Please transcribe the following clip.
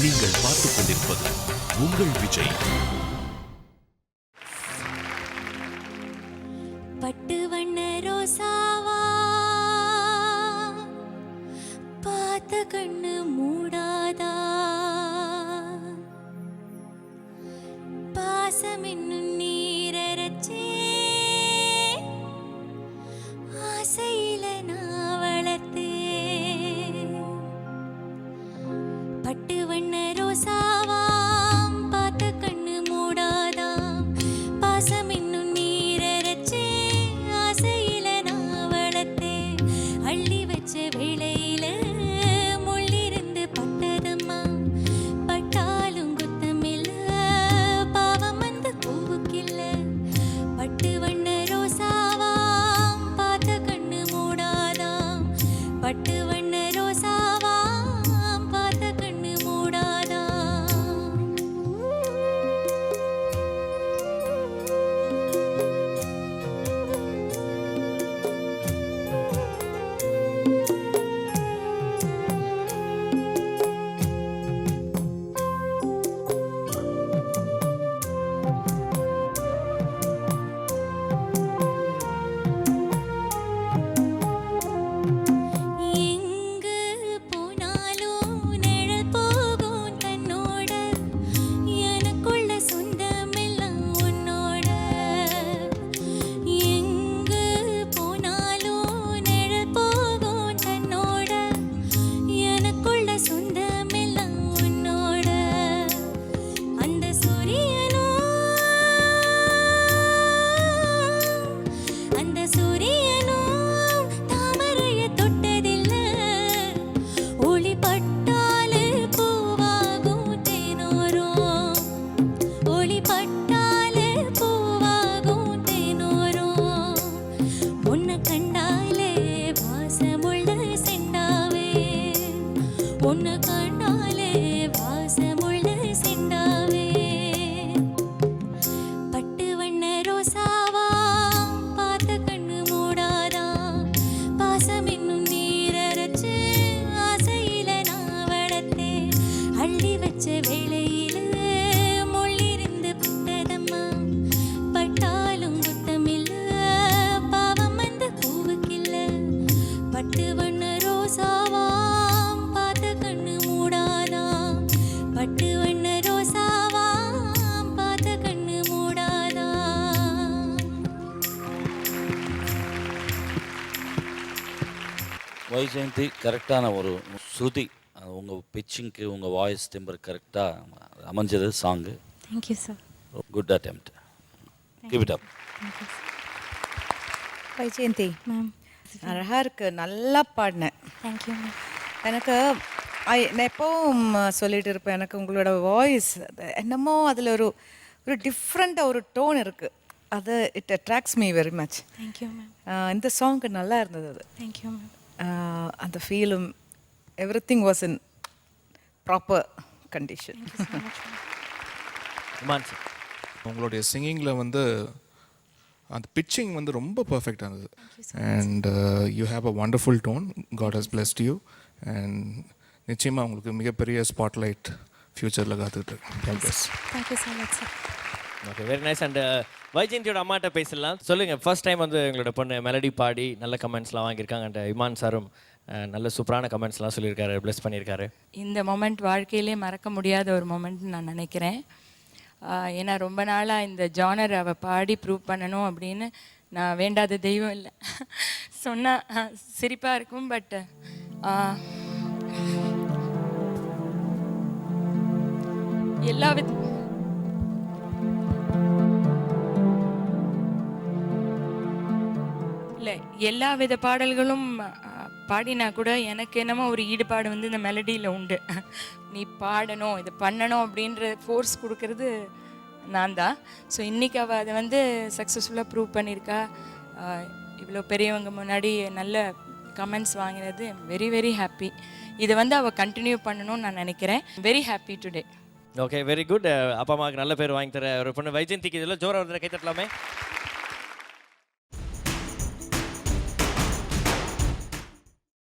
நீங்கள் பார்த்துக் கொண்டிருப்பது உங்கள் விஜய். பட்டு வண்ண ரோசாவா பார்த்த கண்ணு மூடாதா, பாசம் என்னும் நீரச்சே ஆசையில நான் வளர்த்தேன். பட்டு வண்ண ரோசாவா பார்த்த கண்ணு மூடாதா, பாசம் என்னும் நீரச்சே ஆசையில நான் வளர்த்தேன். அள்ளி வச்ச வேளையில முள்ளிருந்து பட்டதம்மா, பட்டாலும் குத்தமில்ல பாவம் அந்த பூவுக்கில்ல. பட்டு வண்ண ரோசாவா பார்த்த கண்ணு மூடாதா, பட்டு வண்ண ரோசாவா பார்த்த கண்ணு மூடாதா. எங்கு போனாலும் நிழல் போகும் தன்னோட, எனக்குள்ள சொந்தமெல்லாம் உன்னோட. எங்கு போனாலும் நிழல் போகும் தன்னோட, எனக்குள்ள சொந்தமெல்லாம் உன்னோட. அந்த சூரியனும் அந்த சூரியனும் தாமரைய தொட்டதில்ல, ஒளி பட்டாலே பூவாகும் தேனோரும், ஒளி பட்டாலே பூவாகும் தேனோரும். உன்னை கண்டாலே வாசமுள்ள செண்டாவே, உன்னை கண்டாலே வாசமுள்ள செண்டாவே. பட்டு வண்ண ரோசாவா பார்த்த கண்ணு மூடாதா, பாசம் என்னும் நீரச்சே ஆசையில நான் வளர்த்தேன். அள்ளி வச்ச வேளையில முள்ளிருந்து பட்டதம்மா, பட்டாலும் குத்தமில்ல பாவம் அந்த பூவுக்கில்ல. பட்டு வண்ண ரோசாவா பார்த்த கண்ணு மூடாதா, பட்டு வண்ண ரோசாவா பார்த்த கண்ணு மூடாதா. வைஜெயந்தி கரெக்டான ஒரு ஸ்ருதி, உங்கள் பிச்சிங்க்கு உங்கள் வாய்ஸ் டிம்பர் கரெக்டாக அமைஞ்சது song. Thank you sir. Good attempt, keep it up. Vaijayanthi ma'am அழகாக இருக்கு, நல்லா பாடினேன். Thank you ma'am. எனக்கு நான் எப்போவும் சொல்லிட்டு இருப்பேன், எனக்கு உங்களோட வாய்ஸ் என்னமோ அதில் ஒரு ஒரு டிஃப்ரெண்ட்டாக ஒரு டோன் இருக்குது, அது it attracts me very much. Thank you ma'am. இந்த சாங்க்கு நல்லா இருந்தது அது. Thank you ma'am. அந்த ஃபீலும் everything was in proper condition. உங்களுடைய சிங்கிங்கில் வந்து அந்த பிச்சிங் வந்து ரொம்ப பர்ஃபெக்டாக இருந்தது. And you have a wonderful tone, God has blessed you. And நிச்சயமாக உங்களுக்கு மிகப்பெரிய ஸ்பாட்லைட் ஃப்யூச்சரில் காத்துக்கிட்டு இருக்கேன். Thank you so much sir. Okay, very nice. And வைஜெயந்தியோட அம்மாட்ட பேசலாம். சொல்லுங்கள், ஃபர்ஸ்ட் டைம் வந்து எங்களோட பொண்ணு மெலடி பாடி நல்ல கமெண்ட்ஸ்லாம் வாங்கியிருக்காங்க. அண்ட் இமான் சாரும் நல்ல சூப்பரான கமெண்ட்ஸ்லாம் சொல்லியிருக்காரு, ப்ளஸ் பண்ணியிருக்காரு. இந்த மொமெண்ட் வாழ்க்கையிலே மறக்க முடியாத ஒரு மொமெண்ட்னு நான் நினைக்கிறேன். ஏன்னா ரொம்ப நாளாக இந்த ஜானர் அவள் பாடி ப்ரூவ் பண்ணணும் அப்படின்னு நான் வேண்டாத தெய்வம் இல்லை. சொன்னால் சிரிப்பாக இருக்கும், பட் எல்லா இல்லை எல்லா வித பாடல்களும் பாடினா கூட எனக்கு என்னமோ ஒரு ஈடுபாடு வந்து இந்த மெலடியில் உண்டு. நீ பாடணும், இது பண்ணணும் அப்படின்ற ஃபோர்ஸ் கொடுக்கறது நான் தான். ஸோ இன்றைக்கி அவள் அதை வந்து சக்ஸஸ்ஃபுல்லாக ப்ரூவ் பண்ணியிருக்கா. இவ்வளோ பெரியவங்க முன்னாடி நல்ல கமெண்ட்ஸ் வாங்கினது வெரி வெரி ஹாப்பி. இதை வந்து அவள் கண்டினியூ பண்ணணும்னு நான் நினைக்கிறேன். Very happy today. Okay, very good. அப்பா அம்மாவுக்கு நல்ல பேர் வாங்கி தர ஒரு பொண்ணு வைஜெயந்திக்கு இதெல்லாம் ஜோராக கை தட்டலாமே.